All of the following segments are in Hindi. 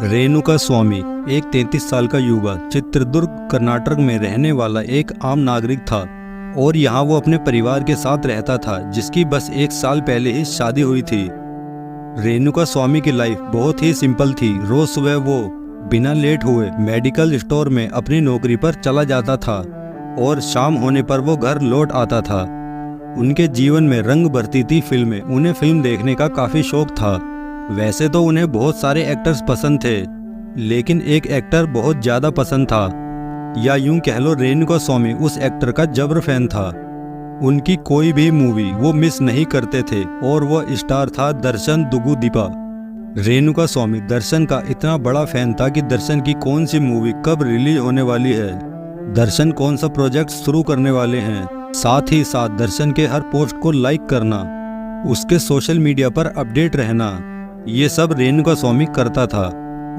रेणुका स्वामी एक 33 साल का युवा चित्रदुर्ग कर्नाटक में रहने वाला एक आम नागरिक था और यहाँ वो अपने परिवार के साथ रहता था, जिसकी बस 1 साल पहले ही शादी हुई थी। रेणुका स्वामी की लाइफ बहुत ही सिंपल थी। रोज सुबह वो बिना लेट हुए मेडिकल स्टोर में अपनी नौकरी पर चला जाता था और शाम होने पर वो घर लौट आता था। उनके जीवन में रंग भरती थी फिल्में। उन्हें फिल्म देखने का काफ़ी शौक था। वैसे तो उन्हें बहुत सारे एक्टर्स पसंद थे, लेकिन एक एक्टर बहुत ज़्यादा पसंद था, या यूं कह लो रेणुका स्वामी उस एक्टर का जबर फैन था। उनकी कोई भी मूवी वो मिस नहीं करते थे और वो स्टार था दर्शन दुगुदीपा। रेणुका स्वामी दर्शन का इतना बड़ा फैन था कि दर्शन की कौन सी मूवी कब रिलीज होने वाली है, दर्शन कौन सा प्रोजेक्ट शुरू करने वाले हैं, साथ ही साथ दर्शन के हर पोस्ट को लाइक करना, उसके सोशल मीडिया पर अपडेट रहना, ये सब रेणुका स्वामी करता था।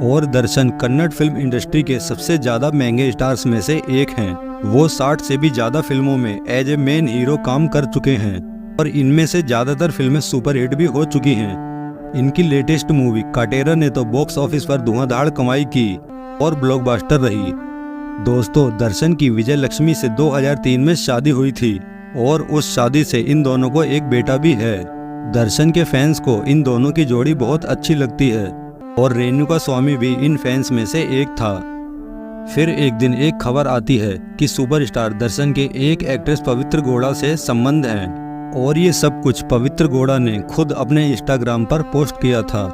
और दर्शन कन्नड़ फिल्म इंडस्ट्री के सबसे ज़्यादा महंगे स्टार्स में से एक हैं। वो 60 से भी ज़्यादा फिल्मों में एज ए मेन हीरो काम कर चुके हैं और इनमें से ज़्यादातर फिल्में सुपरहिट भी हो चुकी हैं। इनकी लेटेस्ट मूवी काटेरा ने तो बॉक्स ऑफिस पर धुआंधार कमाई की और ब्लॉकबस्टर रही। दोस्तों, दर्शन की विजय लक्ष्मी से 2003 में शादी हुई थी और उस शादी से इन दोनों को एक बेटा भी है। दर्शन के फैंस को इन दोनों की जोड़ी बहुत अच्छी लगती है और रेणुका स्वामी भी इन फैंस में से एक था। फिर एक दिन एक खबर आती है कि सुपरस्टार दर्शन के एक एक्ट्रेस पवित्र गौड़ा से संबंध हैं और ये सब कुछ पवित्र गौड़ा ने खुद अपने इंस्टाग्राम पर पोस्ट किया था।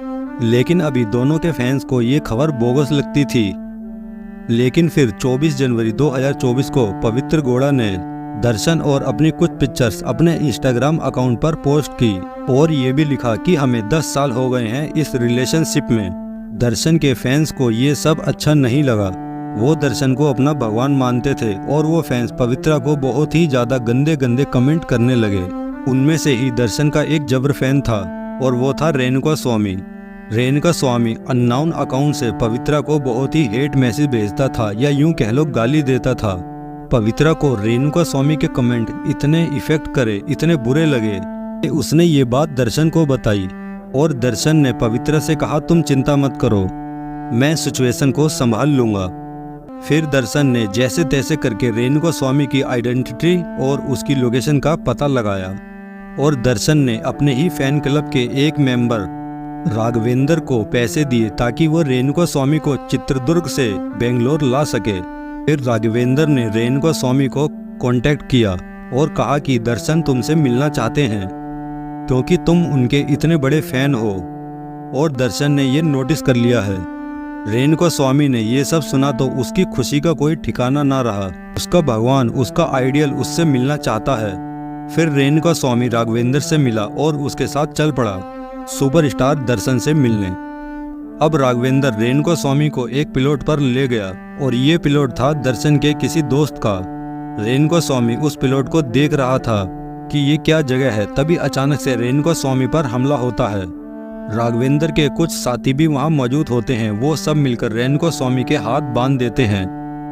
लेकिन अभी दोनों के फैंस को ये खबर बोगस लगती थी। लेकिन फिर 24 जनवरी 2024 को पवित्र गौड़ा ने दर्शन और अपनी कुछ पिक्चर्स अपने इंस्टाग्राम अकाउंट पर पोस्ट की और ये भी लिखा कि हमें 10 साल हो गए हैं इस रिलेशनशिप में। दर्शन के फैंस को ये सब अच्छा नहीं लगा। वो दर्शन को अपना भगवान मानते थे और वो फैंस पवित्रा को बहुत ही ज़्यादा गंदे गंदे कमेंट करने लगे। उनमें से ही दर्शन का एक जबर फैन था और वो था रेणुका स्वामी। रेणुका स्वामी अननोन अकाउंट से पवित्रा को बहुत ही हेट मैसेज भेजता था, या यूं कह लो गाली देता था। पवित्रा को रेणुका स्वामी के कमेंट इतने इफेक्ट करे, इतने बुरे लगे कि उसने ये बात दर्शन को बताई और दर्शन ने पवित्रा से कहा, तुम चिंता मत करो, मैं सिचुएशन को संभाल लूँगा। फिर दर्शन ने जैसे तैसे करके रेणुका स्वामी की आइडेंटिटी और उसकी लोकेशन का पता लगाया और दर्शन ने अपने ही फैन क्लब के एक मेंबर राघवेंद्र को पैसे दिए ताकि वो रेणुका स्वामी को चित्रदुर्ग से बेंगलोर ला सके। फिर राघवेंद्र ने रेणुका स्वामी को कांटेक्ट किया और कहा कि दर्शन तुमसे मिलना चाहते हैं क्योंकि तुम उनके इतने बड़े फैन हो, और दर्शन ने ये नोटिस कर लिया है। रेणुका स्वामी ने ये सब सुना तो उसकी खुशी का कोई ठिकाना ना रहा। उसका भगवान, उसका आइडियल उससे मिलना चाहता है। फिर रेणुका स्वामी राघवेंद्र से मिला और उसके साथ चल पड़ा सुपरस्टार दर्शन से मिलने। अब राघवेंद्र रेणुका स्वामी को एक प्लॉट पर ले गया और ये प्लॉट था दर्शन के किसी दोस्त का। रेणुका स्वामी उस प्लॉट को देख रहा था कि ये क्या जगह है। तभी अचानक से रेणुका स्वामी पर हमला होता है। राघवेंद्र के कुछ साथी भी वहां मौजूद होते हैं। वो सब मिलकर रेणुका स्वामी के हाथ बांध देते हैं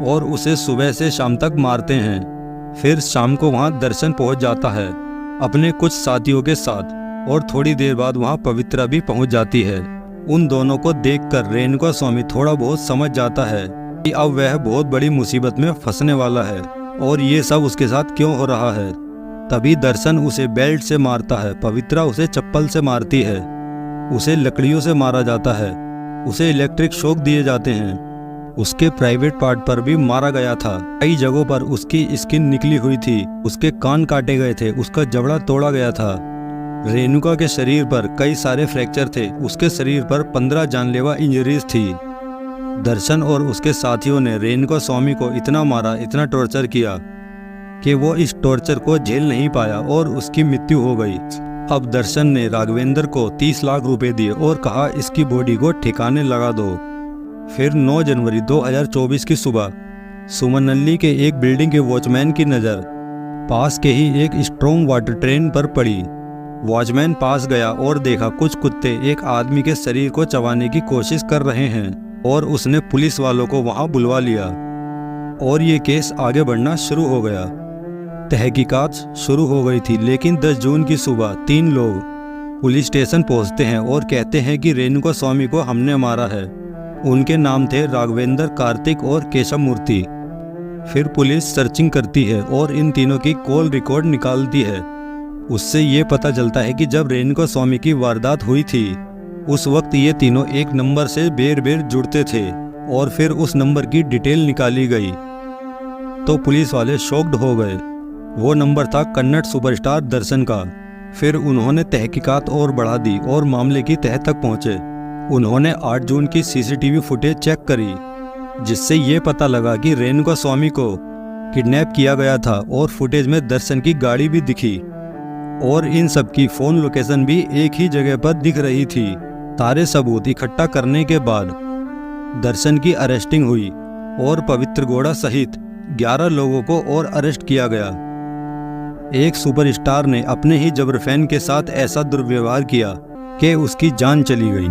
और उसे सुबह से शाम तक मारते हैं। फिर शाम को वहां दर्शन पहुंच जाता है अपने कुछ साथियों के साथ और थोड़ी देर बाद वहां पवित्रा भी पहुंच जाती है। उन दोनों को देखकर रेणुका स्वामी थोड़ा बहुत समझ जाता है कि अब वह बहुत बड़ी मुसीबत में फंसने वाला है और ये सब उसके साथ क्यों हो रहा है। तभी दर्शन उसे बेल्ट से मारता है, पवित्रा उसे चप्पल से मारती है, उसे लकड़ियों से मारा जाता है, उसे इलेक्ट्रिक शॉक दिए जाते हैं। उसके प्राइवेट पार्ट पर भी मारा गया था। कई जगहों पर उसकी स्किन निकली हुई थी, उसके कान काटे गए थे, उसका जबड़ा तोड़ा गया था। रेणुका के शरीर पर कई सारे फ्रैक्चर थे। उसके शरीर पर 15 जानलेवा इंजरीज थी। दर्शन और उसके साथियों ने रेणुका स्वामी को इतना मारा, इतना टॉर्चर किया कि वो इस टॉर्चर को झेल नहीं पाया और उसकी मृत्यु हो गई। अब दर्शन ने राघवेंद्र को 30 लाख रुपए दिए और कहा इसकी बॉडी को ठिकाने लगा दो। फिर 9 जनवरी 2024 की सुबह सुमनल्ली के एक बिल्डिंग के वॉचमैन की नज़र पास के ही एक स्ट्रॉन्ग वाटर ट्रेन पर पड़ी। वॉचमैन पास गया और देखा कुछ कुत्ते एक आदमी के शरीर को चबाने की कोशिश कर रहे हैं और उसने पुलिस वालों को वहां बुलवा लिया और ये केस आगे बढ़ना शुरू हो गया। तहकीकात शुरू हो गई थी, लेकिन 10 जून की सुबह 3 लोग पुलिस स्टेशन पहुंचते हैं और कहते हैं कि रेणुका स्वामी को हमने मारा है उनके नाम थे राघवेंद्र, कार्तिक और केशव मूर्ति। फिर पुलिस सर्चिंग करती है और इन तीनों की कॉल रिकॉर्ड निकालती है। उससे ये पता चलता है कि जब रेणुका स्वामी की वारदात हुई थी उस वक्त ये तीनों एक नंबर से बेर बेर जुड़ते थे और फिर उस नंबर की डिटेल निकाली गई तो पुलिस वाले शॉक्ड हो गए। वो नंबर था कन्नड़ सुपरस्टार दर्शन का। फिर उन्होंने तहकीकात और बढ़ा दी और मामले की तह तक पहुंचे। उन्होंने 8 जून की सीसीटीवी फुटेज चेक करी जिससे ये पता लगा कि रेणुका स्वामी को किडनैप किया गया था और फुटेज में दर्शन की गाड़ी भी दिखी और इन सब की फ़ोन लोकेशन भी एक ही जगह पर दिख रही थी। सारे सबूत इकट्ठा करने के बाद दर्शन की अरेस्टिंग हुई और पवित्र गौड़ा सहित 11 लोगों को और अरेस्ट किया गया। एक सुपरस्टार ने अपने ही जबरफैन के साथ ऐसा दुर्व्यवहार किया कि उसकी जान चली गई।